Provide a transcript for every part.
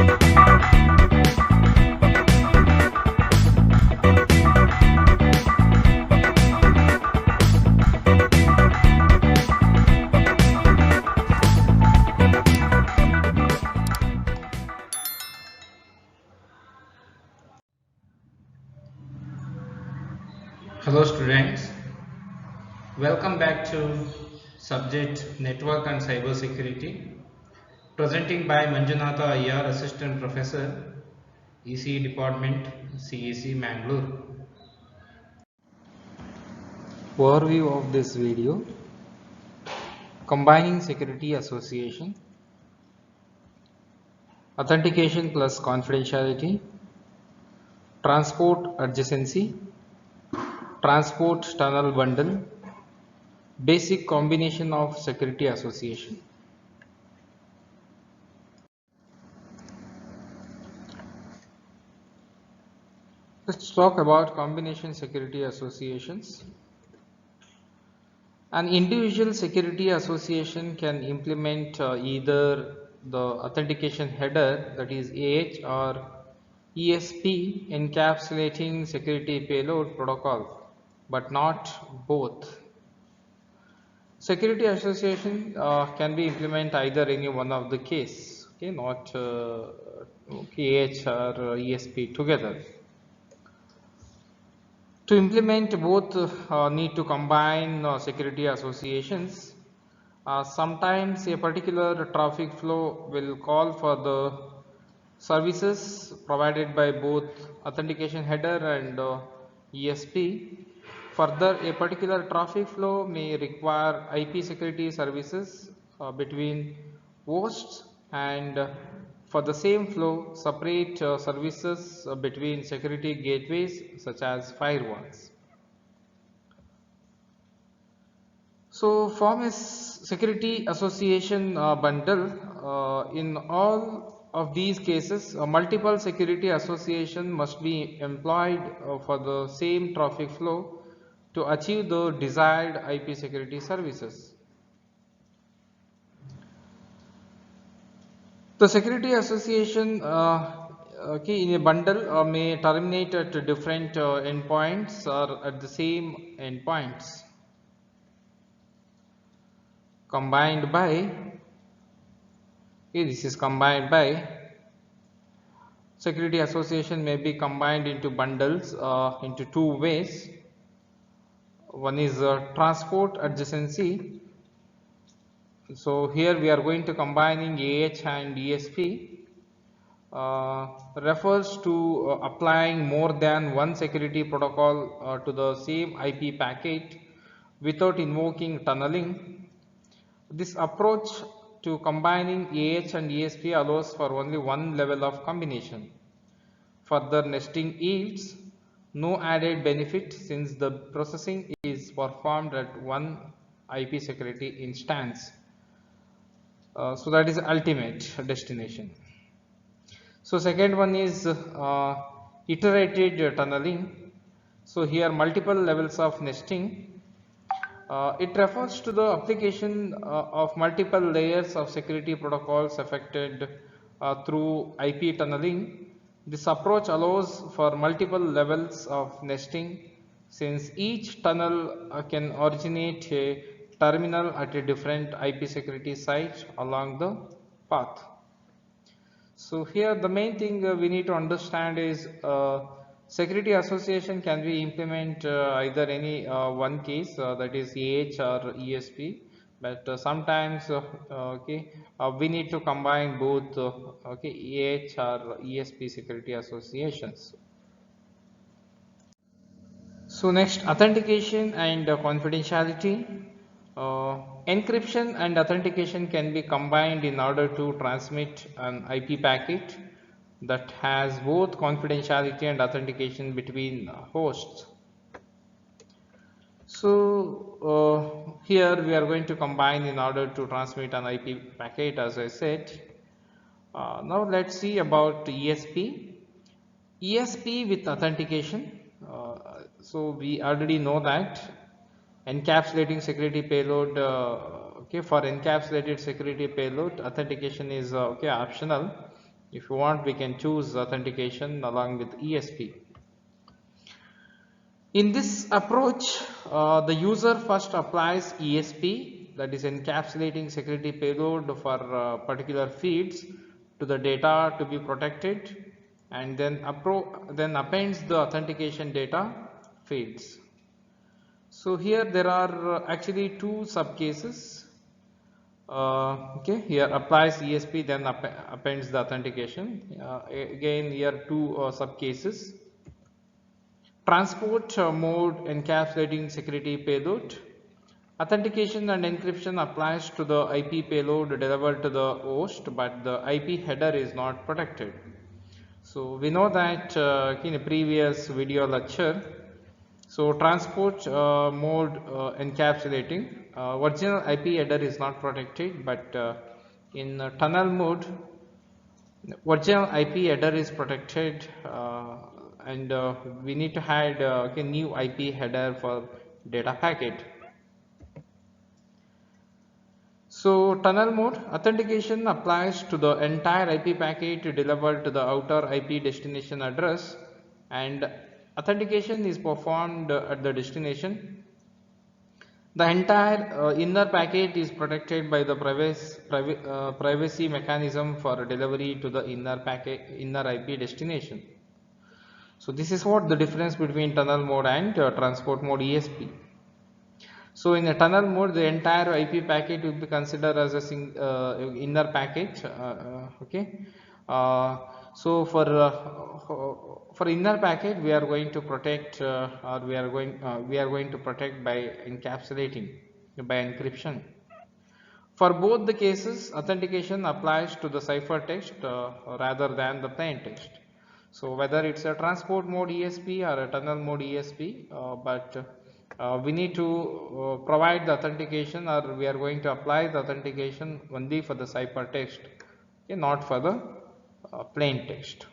Hello students, welcome back to subject Network and Cyber Security, presenting by Manjunatha Iyer, Assistant Professor, ECE Department, CEC Mangalore. Overview of this video: combining security association, authentication plus confidentiality, transport adjacency, transport tunnel bundle, basic combination of security association. Let's talk about combination security associations. An individual security association can implement either the authentication header, that is AH, or ESP encapsulating security payload protocol, but not both. Security association can be implemented either any one of the case, okay, not AH or ESP together. To implement both, need to combine security associations. Sometimes a particular traffic flow will call for the services provided by both authentication header and ESP. Further, a particular traffic flow may require IP security services between hosts, and for the same flow, separate services between security gateways such as firewalls. So form a security association bundle. In all of these cases, multiple security association must be employed for the same traffic flow to achieve the desired IP security services. The security association in a bundle may terminate at different endpoints or at the same endpoints. Combined by, this is combined by, security association may be combined into bundles into two ways. One is transport adjacency. So here we are going to combining AH and ESP. Refers to applying more than one security protocol to the same IP packet without invoking tunneling. This approach to combining AH and ESP allows for only one level of combination. Further nesting yields no added benefit since the processing is performed at one IP security instance. So that is ultimate destination. So second one is iterated tunneling. So here multiple levels of nesting. It refers to the application of multiple layers of security protocols affected through IP tunneling. This approach allows for multiple levels of nesting since each tunnel can originate a terminal at a different IP security site along the path. So here the main thing we need to understand is security association can be implement either any one case, that is AH or ESP, but sometimes we need to combine both AH or ESP security associations. So next, authentication and confidentiality. Encryption and authentication can be combined in order to transmit an IP packet that has both confidentiality and authentication between hosts. So here we are going to combine in order to transmit an IP packet, as I said. Now let's see about ESP. ESP with authentication. So we already know that encapsulating security payload, for encapsulated security payload, authentication is optional. If you want, we can choose authentication along with ESP. In this approach, the user first applies ESP, that is encapsulating security payload for particular feeds to the data to be protected, and then appends the authentication data feeds. So here there are actually two sub cases. Okay, here applies ESP, then appends the authentication. Again, here two sub cases. Transport mode encapsulating security payload. Authentication and encryption applies to the IP payload delivered to the host, but the IP header is not protected. So we know that in a previous video lecture, so transport mode encapsulating, original IP header is not protected, but in tunnel mode, original IP header is protected, and we need to add a new IP header for data packet. So tunnel mode authentication applies to the entire IP packet delivered to the outer IP destination address, and authentication is performed at the destination. The entire inner packet is protected by the privacy mechanism for delivery to the inner IP destination. So this is what the difference between tunnel mode and transport mode ESP. So in a tunnel mode, the entire IP packet will be considered as a inner packet. Okay. So for inner packet, we are going to protect, or we are going to protect by encapsulating, by encryption. For both the cases, authentication applies to the ciphertext rather than the plain text. So whether it's a transport mode ESP or a tunnel mode ESP, we need to provide the authentication, or we are going to apply the authentication only for the ciphertext, okay, not for the plain text.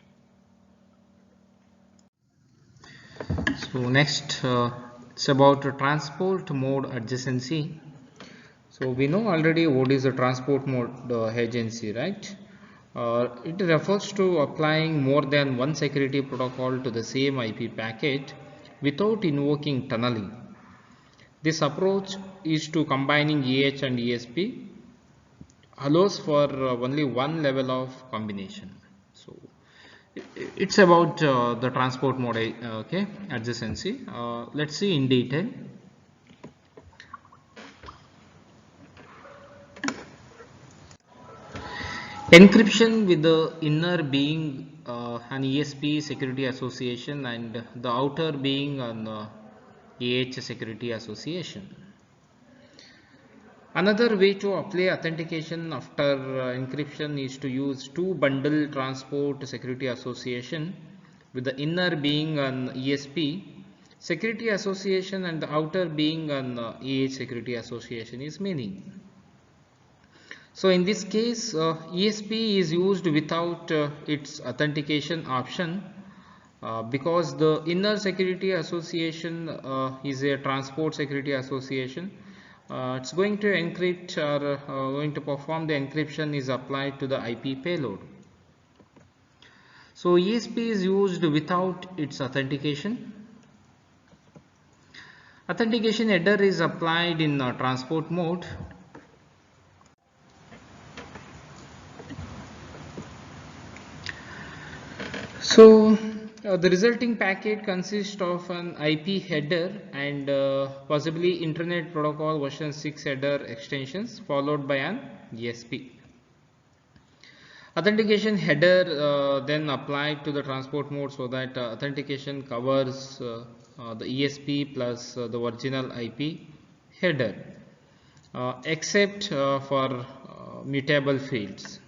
So next, it's about transport mode adjacency. So we know already what is the transport mode adjacency, right? It refers to applying more than one security protocol to the same IP packet without invoking tunneling. This approach is to combining EH and ESP, allows for only one level of combination. So it's about the transport mode okay, adjacency. Let's see in detail. Encryption with the inner being an ESP security association and the outer being an EH security association. Another way to apply authentication after encryption is to use two bundle transport security association with the inner being an ESP security association and the outer being an EH security association is meaning. So in this case, ESP is used without its authentication option because the inner security association is a transport security association. It's going to encrypt or going to perform the encryption is applied to the IP payload. So ESP is used without its authentication. Authentication header is applied in transport mode. So the resulting packet consists of an IP header and possibly Internet Protocol version 6 header extensions followed by an ESP. Authentication header then applied to the transport mode so that authentication covers the ESP plus the original IP header except for mutable fields.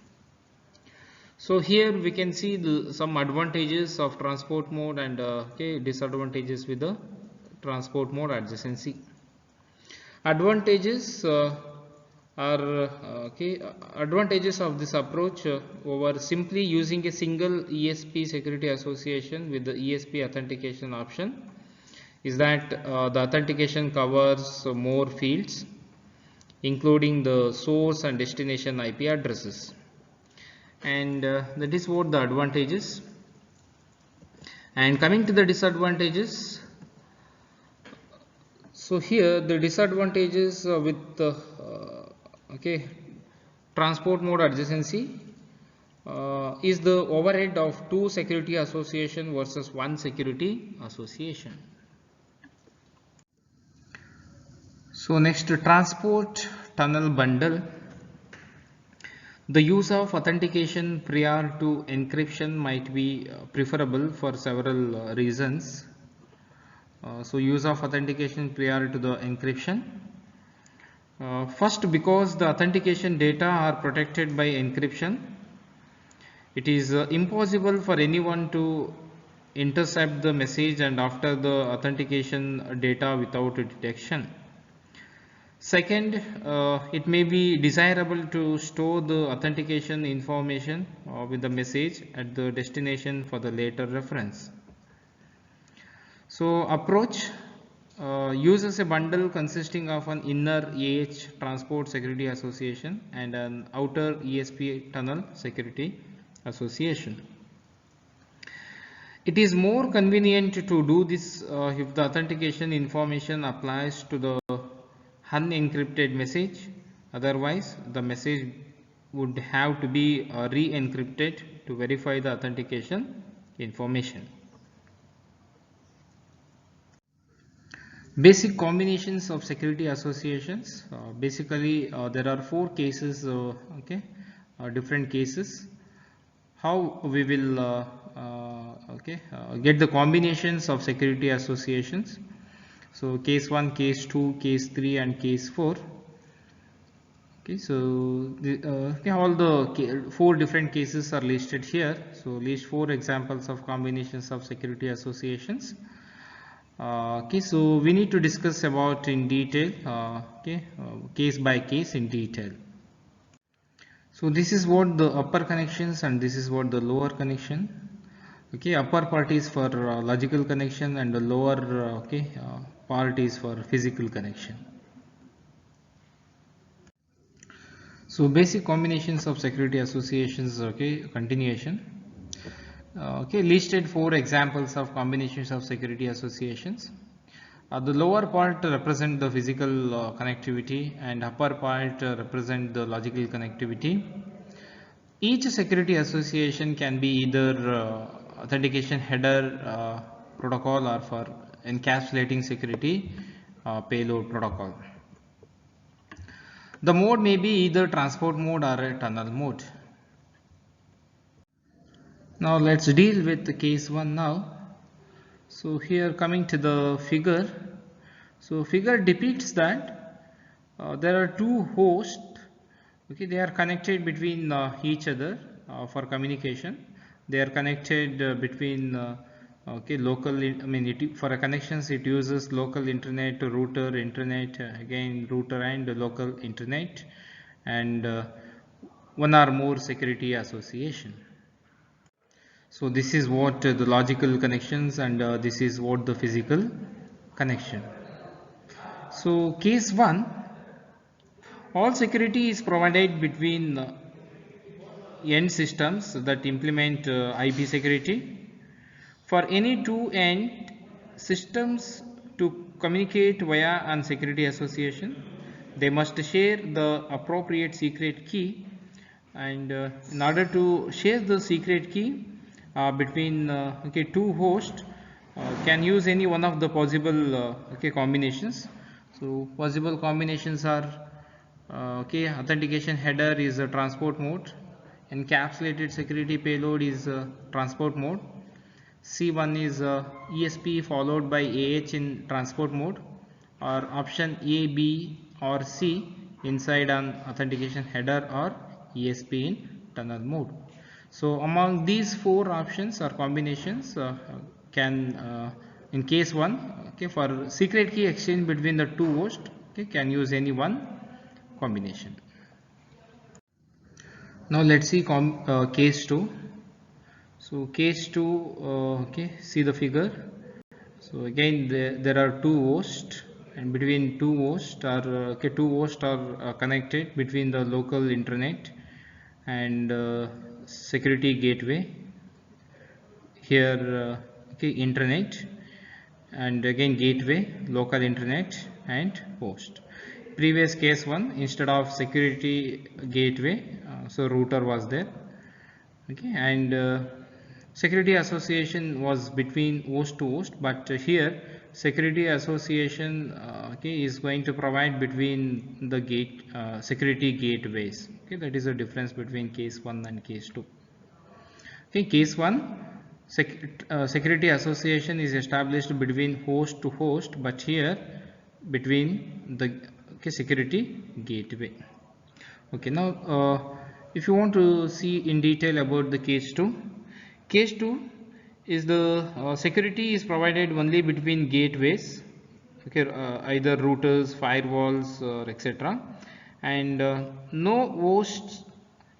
So here we can see some advantages of transport mode and disadvantages with the transport mode adjacency. Advantages advantages of this approach over simply using a single ESP security association with the ESP authentication option is that the authentication covers more fields including the source and destination IP addresses. and that is what the advantages. And coming to the disadvantages, so here the disadvantages with okay, transport mode adjacency is the overhead of two security association versus one security association. So next, transport tunnel bundle. The use of authentication prior to encryption might be preferable for several reasons. So use of authentication prior to the encryption. First, because the authentication data are protected by encryption, it is impossible for anyone to intercept the message and after the authentication data without detection. Second, it may be desirable to store the authentication information with the message at the destination for the later reference. So approach uses a bundle consisting of an inner AH transport security association and an outer ESP tunnel security association. It is more convenient to do this if the authentication information applies to the unencrypted message. Otherwise, the message would have to be re-encrypted to verify the authentication information. Basic combinations of security associations. Basically, there are four cases, different cases. How we will get the combinations of security associations. So case 1, case 2, case 3 and case 4. Okay, so all the four different cases are listed here. So list 4 examples of combinations of security associations. Okay, so we need to discuss about in detail, case by case in detail. So this is what the upper connections and this is what the lower connection. Okay, upper part is for logical connection and the lower part is for physical connection. So basic combinations of security associations, continuation. Listed 4 examples of combinations of security associations. The lower part represent the physical connectivity and upper part represent the logical connectivity. Each security association can be either authentication header protocol or for encapsulating security payload protocol. The mode may be either transport mode or a tunnel mode. Now let's deal with the case 1 now. So here coming to the figure. So figure depicts that there are two hosts. Okay, they are connected between each other for communication. They are connected between local. For a connections it uses local internet, router, internet, again router and local internet, and one or more security association. So this is what the logical connections and this is what the physical connection. So case 1, all security is provided between end systems that implement IP security. For any two end systems to communicate via an security association, they must share the appropriate secret key, and in order to share the secret key between two hosts, can use any one of the possible combinations. So possible combinations are authentication header is a transport mode, encapsulated security payload is transport mode, C1 is ESP followed by AH in transport mode, or option A, B or C inside an authentication header or ESP in tunnel mode. So among these four options or combinations can in case 1 for secret key exchange between the two hosts can use any one combination. Now let's see case 2. So case 2, see the figure. So again there are two hosts, and between two hosts are connected between the local internet and security gateway, here okay, internet, and again gateway, local internet and host. Previous case 1, instead of security gateway, so router was there, okay, and security association was between host to host, but here security association okay, is going to provide between the gate security gateways. Okay, that is the difference between case 1 and case 2. Okay, case 1, security association is established between host to host, but here between the okay, security gateway. Okay, now if you want to see in detail about the case 2, case 2 is the security is provided only between gateways, okay, either routers, firewalls, etc., and no host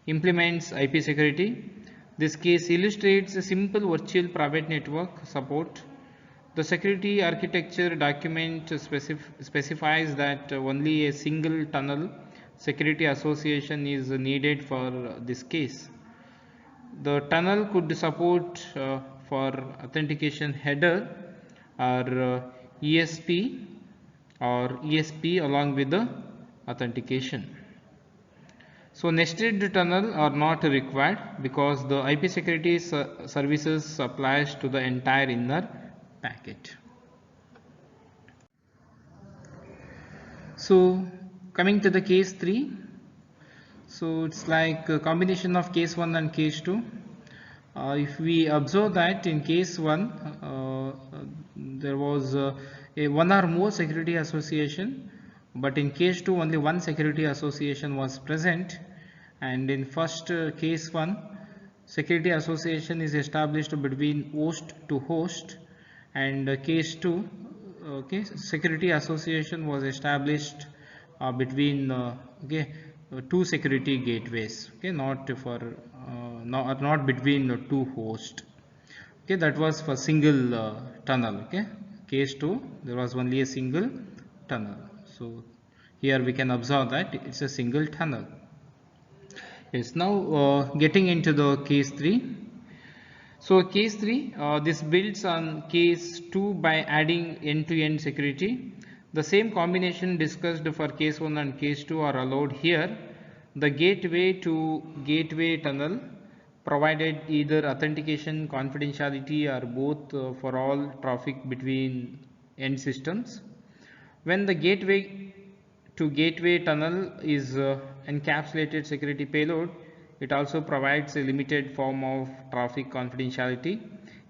implements IP security. This case illustrates a simple virtual private network support. The security architecture document specifies that only a single tunnel security association is needed for this case. The tunnel could support for authentication header or ESP or ESP along with the authentication. So nested tunnel are not required because the IP security services applies to the entire inner packet. So coming to the case 3, so it's like a combination of case 1 and case 2. If we observe that in case 1 there was a one or more security association, but in case 2 only one security association was present, and in first case 1 security association is established between host to host, and case 2 okay, security association was established between okay, two security gateways, okay, not for not between two hosts. Okay, that was for single tunnel. Okay, case 2 there was only a single tunnel. So here we can observe that it's a single tunnel. Yes, now getting into the case 3. So case 3, this builds on case 2 by adding end-to-end security. The same combination discussed for case 1 and case 2 are allowed here. The gateway to gateway tunnel provided either authentication, confidentiality, or both for all traffic between end systems. When the gateway to gateway tunnel is encapsulated security payload, it also provides a limited form of traffic confidentiality.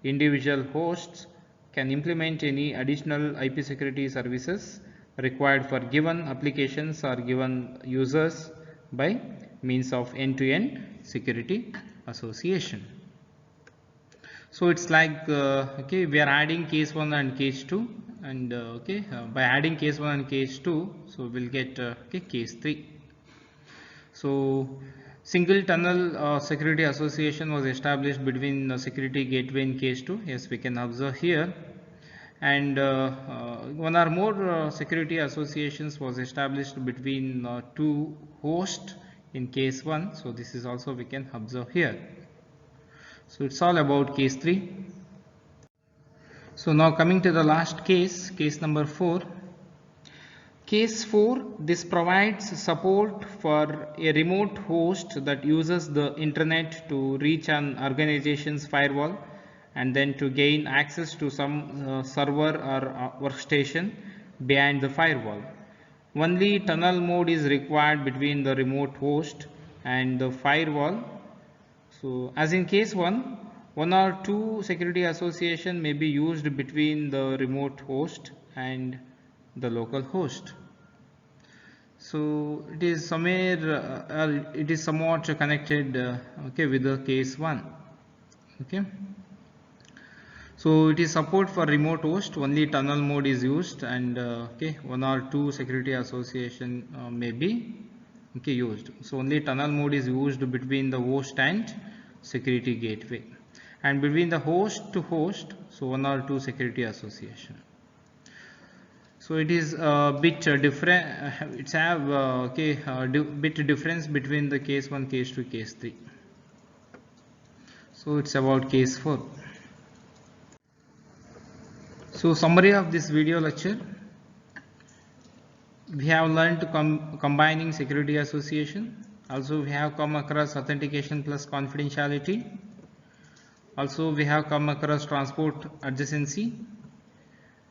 Individual hosts can implement any additional IP security services required for given applications or given users by means of end-to-end security association. So it's like okay, we are adding case 1 and case 2, and okay, by adding case 1 and case 2, so we'll get okay, case 3. So single tunnel security association was established between the security gateway in case 2. Yes, we can observe here, and one or more security associations was established between two hosts in case 1. So this is also we can observe here. So it's all about case 3. So now coming to the last case, case number 4. Case 4, this provides support for a remote host that uses the internet to reach an organization's firewall and then to gain access to some server or workstation behind the firewall. Only tunnel mode is required between the remote host and the firewall. So as in case 1, one or two security association may be used between the remote host and the local host. So it is somewhere it is somewhat connected okay, with the case 1. Okay, so it is support for remote host, only tunnel mode is used, and okay, one or two security association may be okay, used. So only tunnel mode is used between the host and security gateway, and between the host to host, so one or two security association. So it is a bit different. It's have okay, bit difference between the case 1, case 2, case 3. So it's about case 4. So summary of this video lecture. We have learned to combining security association. Also we have come across authentication plus confidentiality. Also we have come across transport adjacency.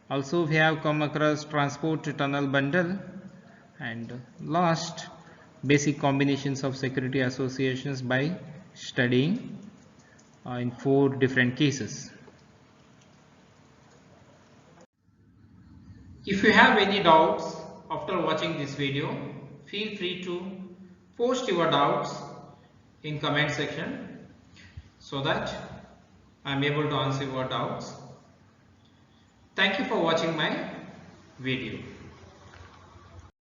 Also we have come across transport tunnel bundle, and last, basic combinations of security associations by studying in 4 different cases. If you have any doubts after watching this video, feel free to post your doubts in comment section so that I am able to answer your doubts. Thank you for watching my video.